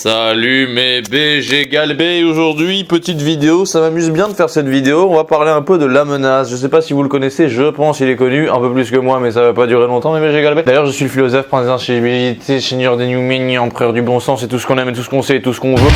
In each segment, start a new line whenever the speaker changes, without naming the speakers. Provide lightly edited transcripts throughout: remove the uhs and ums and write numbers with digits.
Salut mes BG galbés, aujourd'hui petite vidéo, ça m'amuse bien de faire cette vidéo, on va parler un peu de La Menace. Je sais pas si vous le connaissez, je pense qu'il est connu, un peu plus que moi mais ça va pas durer longtemps mes BG galbés. D'ailleurs je suis le philosophe, prince d'inchangeabilité, seigneur des New empereur du bon sens et tout ce qu'on aime et tout ce qu'on sait et tout ce qu'on veut.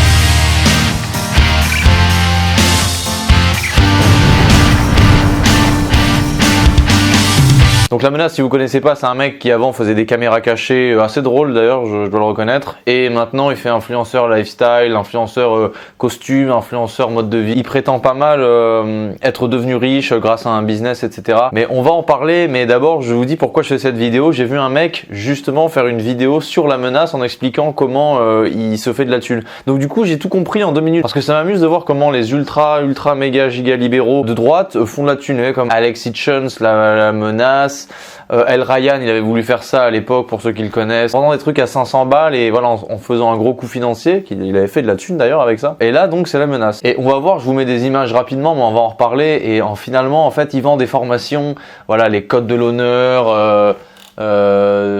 Donc La Menace, si vous connaissez pas, c'est un mec qui avant faisait des caméras cachées, assez drôle d'ailleurs, je dois le reconnaître. Et maintenant il fait influenceur lifestyle, influenceur costume, influenceur mode de vie. Il prétend pas mal être devenu riche grâce à un business, etc. Mais on va en parler, mais d'abord je vous dis pourquoi je fais cette vidéo. J'ai vu un mec justement faire une vidéo sur La Menace en expliquant comment il se fait de la thune. Donc du coup j'ai tout compris en 2 minutes. Parce que ça m'amuse de voir comment les ultra méga giga libéraux de droite font de la thune, comme Alex Hitchens, la Menace. El Ryan, il avait voulu faire ça à l'époque pour ceux qui le connaissent, vendant des trucs à 500 balles et voilà en faisant un gros coup financier, il avait fait de la thune d'ailleurs avec ça. Et là donc c'est La Menace. Et on va voir, je vous mets des images rapidement, mais on va en reparler. Et finalement en fait il vend des formations, voilà les codes de l'honneur.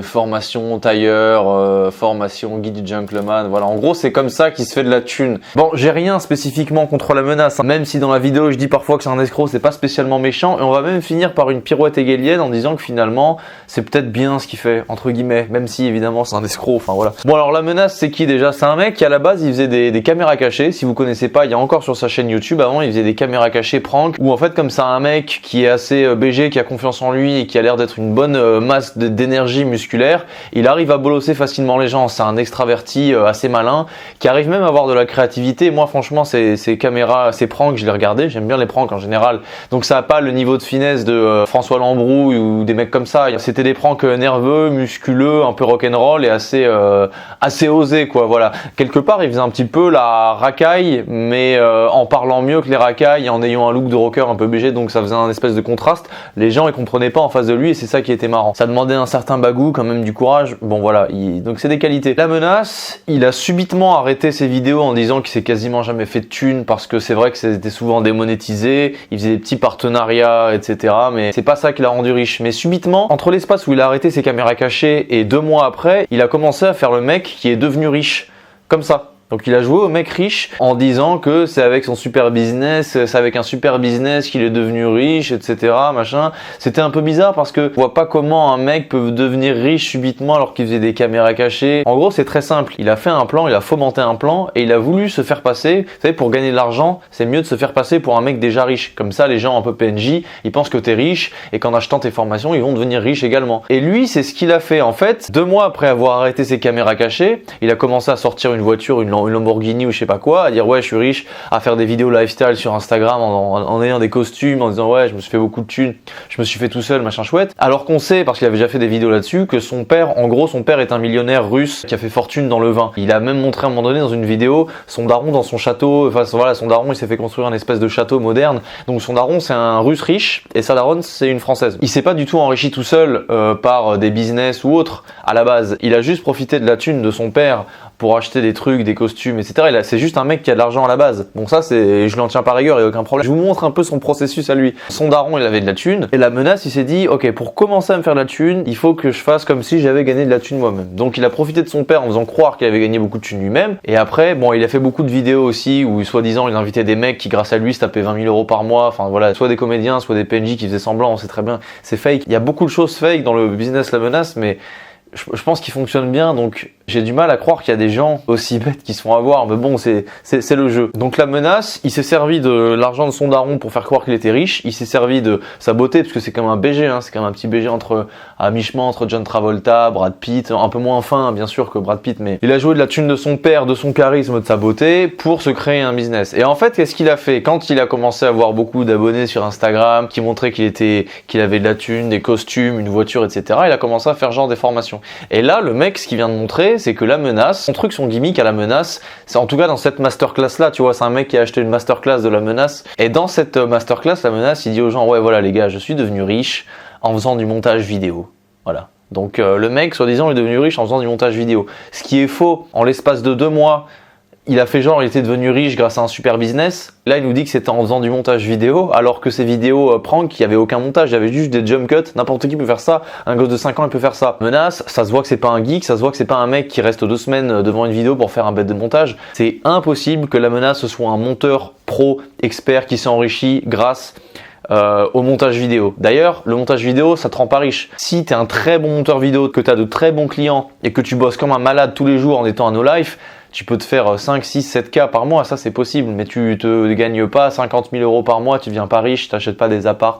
Formation tailleur, formation guide du gentleman, voilà en gros c'est comme ça qu'il se fait de la thune. Bon, j'ai rien spécifiquement contre La Menace, hein. Même si dans la vidéo je dis parfois que c'est un escroc, c'est pas spécialement méchant, et on va même finir par une pirouette hegelienne en disant que finalement c'est peut-être bien ce qu'il fait, entre guillemets, même si évidemment c'est un escroc, enfin voilà. Bon alors La Menace c'est qui déjà? C'est un mec qui à la base il faisait des caméras cachées, si vous connaissez pas, il y a encore sur sa chaîne YouTube, avant il faisait des caméras cachées prank, où en fait comme c'est un mec qui est assez BG, qui a confiance en lui et qui a l'air d'être une bonne masse d'énergie musculaire, il arrive à bolosser facilement les gens. C'est un extraverti assez malin qui arrive même à avoir de la créativité. Moi franchement ces caméras, ces pranks, je les regardais, j'aime bien les pranks en général, donc ça a pas le niveau de finesse de François Lambrouille ou des mecs comme ça. C'était des pranks nerveux, musculeux, un peu rock'n'roll et assez osés quoi, voilà. Quelque part il faisait un petit peu la racaille, mais en parlant mieux que les racailles, en ayant un look de rocker un peu BG, donc ça faisait un espèce de contraste. Les gens ils comprenaient pas en face de lui et c'est ça qui était marrant. Ça demandait un certain bagou, quand même du courage, bon voilà, donc c'est des qualités. La Menace, il a subitement arrêté ses vidéos en disant qu'il s'est quasiment jamais fait de thunes parce que c'est vrai que c'était souvent démonétisé, il faisait des petits partenariats, etc. Mais c'est pas ça qui l'a rendu riche. Mais subitement, entre l'espace où il a arrêté ses caméras cachées et 2 mois après, il a commencé à faire le mec qui est devenu riche, comme ça. Donc il a joué au mec riche en disant que c'est avec son super business, c'est avec un super business qu'il est devenu riche, etc. machin. C'était un peu bizarre parce que je vois pas comment un mec peut devenir riche subitement alors qu'il faisait des caméras cachées. En gros c'est très simple, il a fait un plan, il a fomenté un plan et il a voulu se faire passer. Vous savez, pour gagner de l'argent, c'est mieux de se faire passer pour un mec déjà riche. Comme ça les gens un peu PNJ, ils pensent que t'es riche et qu'en achetant tes formations, ils vont devenir riches également. Et lui c'est ce qu'il a fait en fait. 2 mois après avoir arrêté ses caméras cachées, il a commencé à sortir une voiture, une Lamborghini ou je sais pas quoi, à dire ouais je suis riche, à faire des vidéos lifestyle sur Instagram en ayant des costumes, en disant ouais je me suis fait beaucoup de thunes, je me suis fait tout seul, machin chouette. Alors qu'on sait, parce qu'il avait déjà fait des vidéos là-dessus, que son père, en gros son père est un millionnaire russe qui a fait fortune dans le vin. Il a même montré à un moment donné dans une vidéo son daron dans son château, enfin voilà son daron il s'est fait construire un espèce de château moderne, donc son daron c'est un russe riche et sa daronne c'est une française. Il s'est pas du tout enrichi tout seul par des business ou autre à la base, il a juste profité de la thune de son père pour acheter des trucs, des costumes, etc. C'est juste un mec qui a de l'argent à la base. Bon ça, je lui en tiens par rigueur, il n'y a aucun problème. Je vous montre un peu son processus à lui. Son daron, il avait de la thune, et La Menace, il s'est dit, ok, pour commencer à me faire de la thune, il faut que je fasse comme si j'avais gagné de la thune moi-même. Donc il a profité de son père en faisant croire qu'il avait gagné beaucoup de thune lui-même, et après, bon, il a fait beaucoup de vidéos aussi, où soi-disant, il invitait des mecs qui, grâce à lui, se tapaient 20 000 € par mois, enfin voilà, soit des comédiens, soit des PNJ qui faisaient semblant, on sait très bien, c'est fake. Il y a beaucoup de choses fake dans le business La Menace, mais je pense qu'il fonctionne bien, donc j'ai du mal à croire qu'il y a des gens aussi bêtes qui se font avoir, mais bon, c'est le jeu. Donc La Menace, il s'est servi de l'argent de son daron pour faire croire qu'il était riche, il s'est servi de sa beauté, parce que c'est comme un BG, hein, c'est comme un petit BG à mi-chemin entre John Travolta, Brad Pitt, un peu moins fin bien sûr que Brad Pitt, mais il a joué de la thune de son père, de son charisme, de sa beauté, pour se créer un business. Et en fait, qu'est-ce qu'il a fait? Quand il a commencé à avoir beaucoup d'abonnés sur Instagram, qui montraient qu'il avait de la thune, des costumes, une voiture, etc., il a commencé à faire genre des formations. Et là, le mec, ce qu'il vient de montrer, c'est que La Menace, son truc, son gimmick à La Menace, c'est en tout cas dans cette masterclass là, tu vois, c'est un mec qui a acheté une masterclass de La Menace, et dans cette masterclass, La Menace, il dit aux gens, ouais voilà les gars, je suis devenu riche en faisant du montage vidéo, voilà. Donc le mec, soi-disant, est devenu riche en faisant du montage vidéo. Ce qui est faux, en l'espace de 2 mois, il a fait genre, il était devenu riche grâce à un super business. Là, il nous dit que c'était en faisant du montage vidéo, alors que ces vidéos prank, il n'y avait aucun montage, il y avait juste des jump cuts. N'importe qui peut faire ça. Un gosse de 5 ans, il peut faire ça. Menace, ça se voit que c'est pas un geek, ça se voit que c'est pas un mec qui reste 2 semaines devant une vidéo pour faire un bête de montage. C'est impossible que la menace soit un monteur pro expert qui s'est enrichi grâce au montage vidéo. D'ailleurs, le montage vidéo, ça te rend pas riche. Si tu es un très bon monteur vidéo, que tu as de très bons clients et que tu bosses comme un malade tous les jours en étant un no-life, tu peux te faire 5, 6, 7K par mois, ça c'est possible, mais tu te gagnes pas 50 000 euros par mois, tu deviens pas riche, tu n'achètes pas des apparts,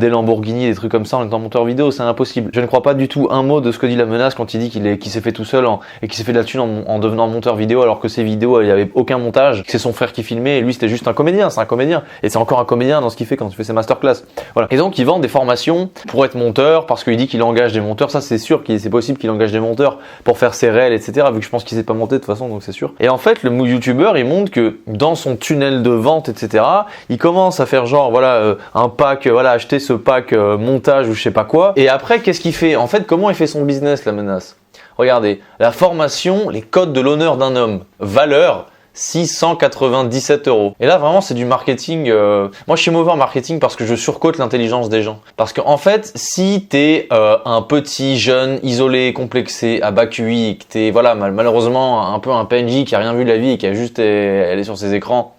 des Lamborghini, des trucs comme ça en étant monteur vidéo, c'est impossible. Je ne crois pas du tout un mot de ce que dit la menace quand il dit qu'il s'est fait tout seul et qu'il s'est fait de la thune en devenant monteur vidéo, alors que ses vidéos, il n'y avait aucun montage, c'est son frère qui filmait et lui c'était juste un comédien, c'est un comédien. Et c'est encore un comédien dans ce qu'il fait quand tu fais ses masterclass. Voilà. Et donc il vend des formations pour être monteur, parce qu'il dit qu'il engage des monteurs, ça c'est sûr, c'est possible qu'il engage des monteurs pour faire ses réels, etc. Vu que je pense qu'il s'est pas monté de toute façon, donc c'est sûr. Et en fait, le youtubeur, il montre que dans son tunnel de vente, etc., il commence à faire genre, voilà, un pack, voilà, acheter ce pack montage ou je sais pas quoi. Et après, qu'est-ce qu'il fait? En fait, comment il fait son business, la menace? Regardez, la formation, les codes de l'honneur d'un homme, valeur 697 €. Et là, vraiment, c'est du marketing. Moi, je suis mauvais en marketing parce que je surcote l'intelligence des gens. Parce qu'en fait, si t'es un petit jeune, isolé, complexé, à bas QI, et que t'es, voilà, malheureusement, un peu un PNJ qui a rien vu de la vie et qui a juste, elle est sur ses écrans,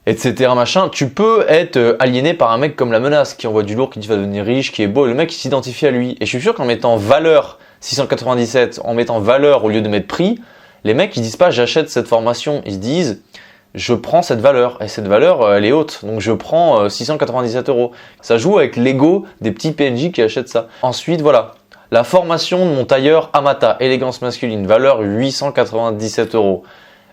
etc. machin, tu peux être aliéné par un mec comme la menace qui envoie du lourd, qui dit va devenir riche, qui est beau, et le mec il s'identifie à lui. Et je suis sûr qu'en mettant valeur 697, en mettant valeur au lieu de mettre prix, les mecs ils disent pas j'achète cette formation, ils se disent je prends cette valeur, et cette valeur elle est haute, donc je prends 697 €. Ça joue avec l'ego des petits PNJ qui achètent ça. Ensuite voilà, la formation de mon tailleur Amata, élégance masculine, valeur 897 €.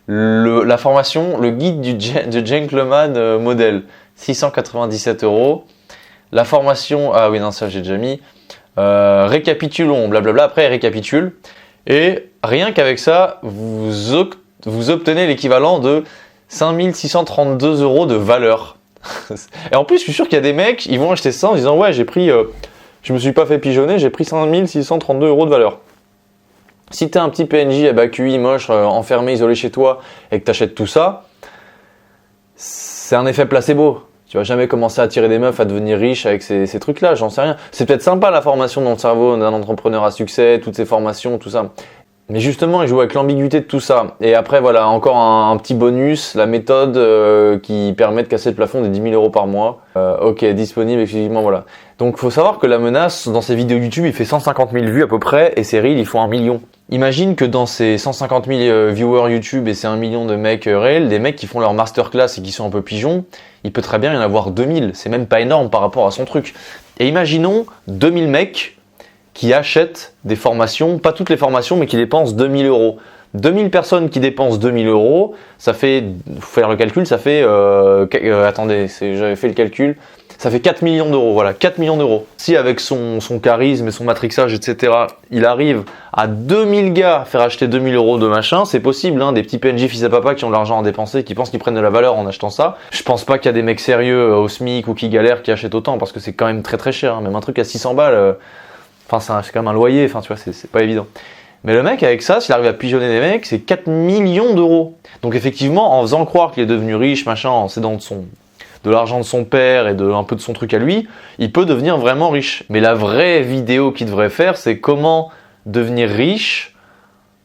La formation, le guide du gentleman modèle, 697 €. La formation, ah oui non ça j'ai déjà mis. Récapitulons, blablabla, après il récapitule. Et rien qu'avec ça, vous obtenez l'équivalent de 5632 € de valeur. Et en plus, je suis sûr qu'il y a des mecs, ils vont acheter ça en disant ouais j'ai pris, je me suis pas fait pigeonner, j'ai pris 5632 € de valeur. Si t'es un petit PNJ à bas QI, moche, enfermé, isolé chez toi et que t'achètes tout ça, c'est un effet placebo. Tu vas jamais commencer à attirer des meufs à devenir riche avec ces trucs-là, j'en sais rien. C'est peut-être sympa la formation dans le cerveau d'un entrepreneur à succès, toutes ces formations, tout ça. Mais justement, il joue avec l'ambiguïté de tout ça. Et après, voilà, encore un petit bonus, la méthode qui permet de casser le plafond des 10 000 € par mois. Ok, disponible exclusivement, voilà. Donc, faut savoir que la menace, dans ses vidéos YouTube, il fait 150 000 vues à peu près, et ses reels, ils font 1 million. Imagine que dans ces 150 000 viewers YouTube et ces 1 million de mecs réels, des mecs qui font leur masterclass et qui sont un peu pigeons, il peut très bien y en avoir 2000. C'est même pas énorme par rapport à son truc. Et imaginons 2000 mecs qui achètent des formations, pas toutes les formations, mais qui dépensent 2000 €. 2000 personnes qui dépensent 2000 €, ça fait, faut faire le calcul, ça fait, attendez, j'avais fait le calcul, ça fait 4 millions d'euros, voilà, 4 millions d'euros. Si avec son charisme et son matrixage, etc., il arrive à 2000 gars à faire acheter 2000 € de machin, c'est possible, hein, des petits PNJ fils à papa qui ont de l'argent à dépenser, qui pensent qu'ils prennent de la valeur en achetant ça. Je pense pas qu'il y a des mecs sérieux au SMIC ou qui galèrent qui achètent autant, parce que c'est quand même très très cher, hein, même un truc à 600 balles, enfin c'est quand même un loyer, enfin tu vois, c'est pas évident. Mais le mec avec ça, s'il arrive à pigeonner des mecs, c'est 4 millions d'euros. Donc effectivement, en faisant croire qu'il est devenu riche, machin, en s'aidant de l'argent de son père et un peu de son truc à lui, il peut devenir vraiment riche. Mais la vraie vidéo qu'il devrait faire, c'est comment devenir riche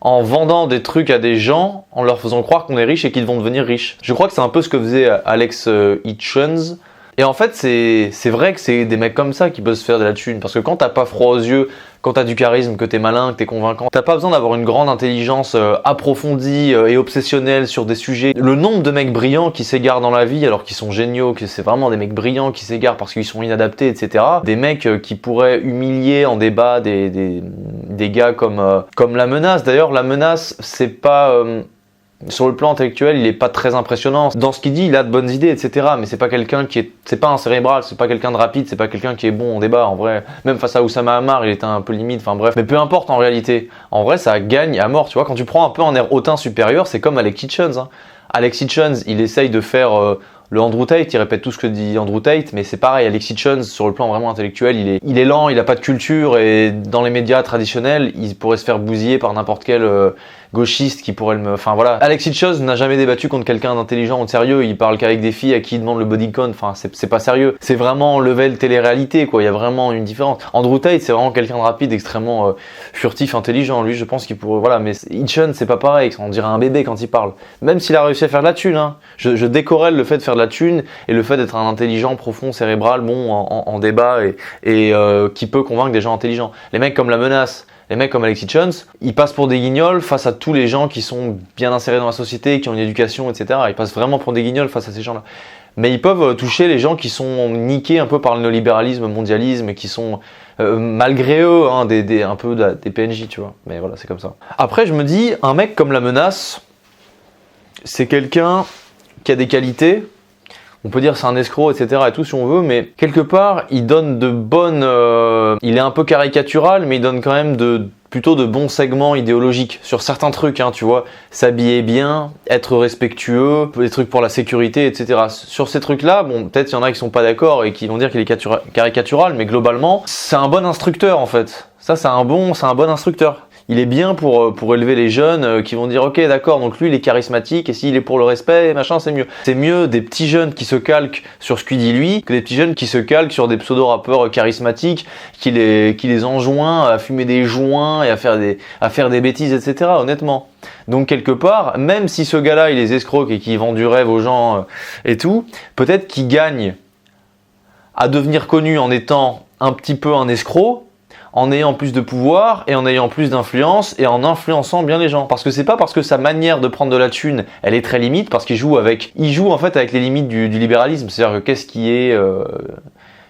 en vendant des trucs à des gens, en leur faisant croire qu'on est riche et qu'ils vont devenir riches. Je crois que c'est un peu ce que faisait Alex Hitchens. Et en fait, c'est vrai que c'est des mecs comme ça qui peuvent se faire de la thune. Parce que quand t'as pas froid aux yeux, quand t'as du charisme, que t'es malin, que t'es convaincant, t'as pas besoin d'avoir une grande intelligence approfondie et obsessionnelle sur des sujets. Le nombre de mecs brillants qui s'égarent dans la vie alors qu'ils sont géniaux, que c'est vraiment des mecs brillants qui s'égarent parce qu'ils sont inadaptés, etc. Des mecs qui pourraient humilier en débat des gars comme la menace. D'ailleurs, la menace, c'est pas... sur le plan intellectuel, il est pas très impressionnant. Dans ce qu'il dit, il a de bonnes idées, etc. Mais c'est pas quelqu'un c'est pas un cérébral, c'est pas quelqu'un de rapide, c'est pas quelqu'un qui est bon en débat, en vrai. Même face à Oussama Ammar, il était un peu limite, enfin bref. Mais peu importe en réalité. En vrai, ça gagne à mort, tu vois. Quand tu prends un peu un air hautain supérieur, c'est comme Alex Hitchens, hein. Alex Hitchens, il essaye de faire le Andrew Tate, il répète tout ce que dit Andrew Tate, mais c'est pareil, Alex Hitchens, sur le plan vraiment intellectuel, il est lent, il a pas de culture, et dans les médias traditionnels, il pourrait se faire bousiller par n'importe quel gauchiste qui pourrait enfin voilà. Alex Hitchens n'a jamais débattu contre quelqu'un d'intelligent ou de sérieux, il parle qu'avec des filles à qui il demande le body count, enfin c'est pas sérieux. C'est vraiment level télé-réalité quoi, il y a vraiment une différence. Andrew Tate c'est vraiment quelqu'un de rapide, extrêmement furtif, intelligent, lui je pense qu'il pourrait, voilà, mais Hitchens c'est pas pareil, on dirait un bébé quand il parle. Même s'il a réussi à faire de la thune, hein. Je décorrèle le fait de faire de la thune et le fait d'être un intelligent, profond, cérébral, bon en débat et qui peut convaincre des gens intelligents. Les mecs comme La Menace, les mecs comme Alex Hitchens, ils passent pour des guignols face à tous les gens qui sont bien insérés dans la société, qui ont une éducation, etc. Ils passent vraiment pour des guignols face à ces gens-là. Mais ils peuvent toucher les gens qui sont niqués un peu par le néolibéralisme, le mondialisme, et qui sont malgré eux un peu des PNJ, tu vois. Mais voilà, c'est comme ça. Après, je me dis, un mec comme La Menace, c'est quelqu'un qui a des qualités. On peut dire c'est un escroc, etc. et tout si on veut, mais quelque part, il donne de bonnes... il est un peu caricatural, mais il donne quand même plutôt de bons segments idéologiques sur certains trucs, hein, tu vois. S'habiller bien, être respectueux, des trucs pour la sécurité, etc. Sur ces trucs-là, bon, peut-être il y en a qui sont pas d'accord et qui vont dire qu'il est caricatural, mais globalement, c'est un bon instructeur en fait. Ça, c'est un bon instructeur. Il est bien pour élever les jeunes qui vont dire ok d'accord, donc lui il est charismatique et s'il est pour le respect machin c'est mieux. C'est mieux des petits jeunes qui se calquent sur ce qu'il dit lui que des petits jeunes qui se calquent sur des pseudo-rappeurs charismatiques qui les enjoignent à fumer des joints et à faire des bêtises, etc. honnêtement. Donc quelque part, même si ce gars-là il les escroque et qu'il vend du rêve aux gens et tout, peut-être qu'il gagne à devenir connu en étant un petit peu un escroc, en ayant plus de pouvoir et en ayant plus d'influence et en influençant bien les gens. Parce que c'est pas parce que sa manière de prendre de la thune, elle est très limite, parce qu'il joue en fait avec les limites du libéralisme. C'est-à-dire que qu'est-ce qui est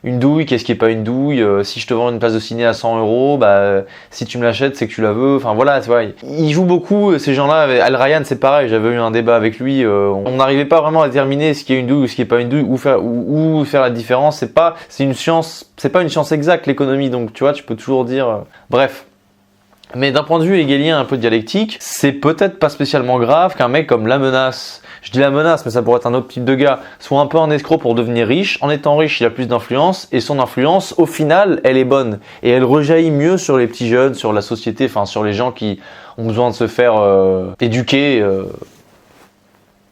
une douille, qu'est-ce qui est pas une douille, si je te vends une place de ciné à 100 €, bah si tu me l'achètes c'est que tu la veux, enfin voilà, tu vois, il joue beaucoup ces gens-là. Al Ryan c'est pareil, j'avais eu un débat avec lui, on n'arrivait pas vraiment à déterminer ce qui est une douille ou ce qui est pas une douille, où faire la différence. C'est pas une science exacte l'économie, donc tu vois, tu peux toujours dire bref. Mais d'un point de vue hegelien un peu dialectique, c'est peut-être pas spécialement grave qu'un mec comme La Menace, je dis La Menace mais ça pourrait être un autre type de gars, soit un peu un escroc pour devenir riche. En étant riche il a plus d'influence et son influence au final elle est bonne et elle rejaillit mieux sur les petits jeunes, sur la société, enfin sur les gens qui ont besoin de se faire éduquer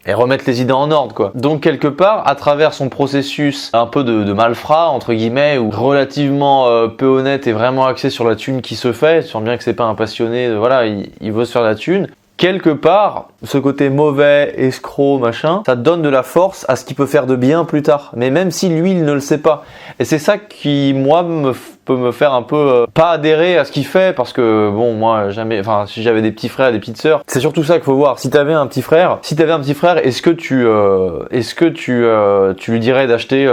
et remettre les idées en ordre quoi. Donc quelque part, à travers son processus un peu de malfrat entre guillemets, ou relativement peu honnête et vraiment axé sur la thune qui se fait, tu sens bien que c'est pas un passionné, voilà, il veut se faire la thune. Quelque part, ce côté mauvais, escroc, machin, ça donne de la force à ce qu'il peut faire de bien plus tard. Mais même si lui, il ne le sait pas. Et c'est ça qui, moi, peut me faire un peu pas adhérer à ce qu'il fait, parce que bon, moi jamais, enfin si j'avais des petits frères, des petites sœurs, c'est surtout ça qu'il faut voir. Si t'avais un petit frère, est-ce que tu lui dirais d'acheter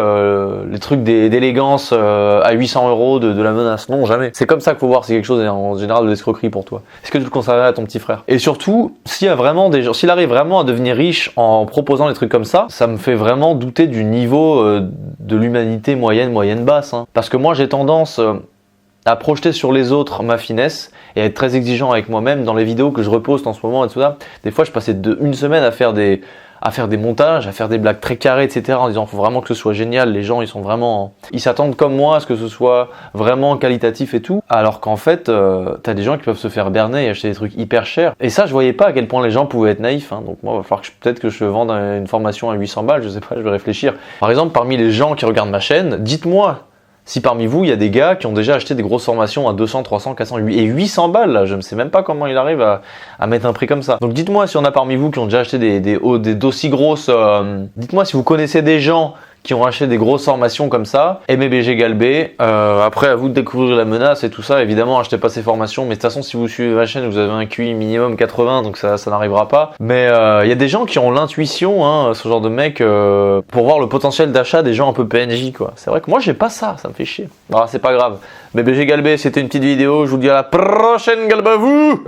les trucs d'élégance à 800 € de La Menace? Non, jamais. C'est comme ça qu'il faut voir si quelque chose est en général de l'escroquerie pour toi. Est-ce que tu le conseillerais à ton petit frère? Et surtout, s'il arrive vraiment à devenir riche en proposant des trucs comme ça me fait vraiment douter du niveau de l'humanité moyenne basse, hein. Parce que moi j'ai tendance à projeter sur les autres ma finesse et à être très exigeant avec moi-même dans les vidéos que je reposte en ce moment et tout ça. Des fois je passais une semaine à faire des montages, à faire des blagues très carrées, etc. en disant faut vraiment que ce soit génial, les gens ils s'attendent comme moi à ce que ce soit vraiment qualitatif et tout, alors qu'en fait t'as des gens qui peuvent se faire berner et acheter des trucs hyper chers, et ça je voyais pas à quel point les gens pouvaient être naïfs, hein. Donc moi il va falloir peut-être que je vende une formation à 800 balles, je sais pas, je vais réfléchir. Par exemple, parmi les gens qui regardent ma chaîne, dites-moi si parmi vous, il y a des gars qui ont déjà acheté des grosses formations à 200, 300, 400 et 800 balles, là, je ne sais même pas comment il arrive à mettre un prix comme ça. Donc dites-moi si on a parmi vous qui ont déjà acheté des d'aussi grosses... dites-moi si vous connaissez des gens qui ont acheté des grosses formations comme ça. MBG Galbé, après à vous de découvrir La Menace et tout ça, évidemment achetez pas ces formations, mais de toute façon si vous suivez ma chaîne vous avez un QI minimum 80, donc ça n'arrivera pas. Mais il y a des gens qui ont l'intuition, hein, ce genre de mec, pour voir le potentiel d'achat des gens un peu PNJ quoi. C'est vrai que moi j'ai pas ça me fait chier. Ah, c'est pas grave. MBG Galbé, c'était une petite vidéo, je vous dis à la prochaine, galbez-vous.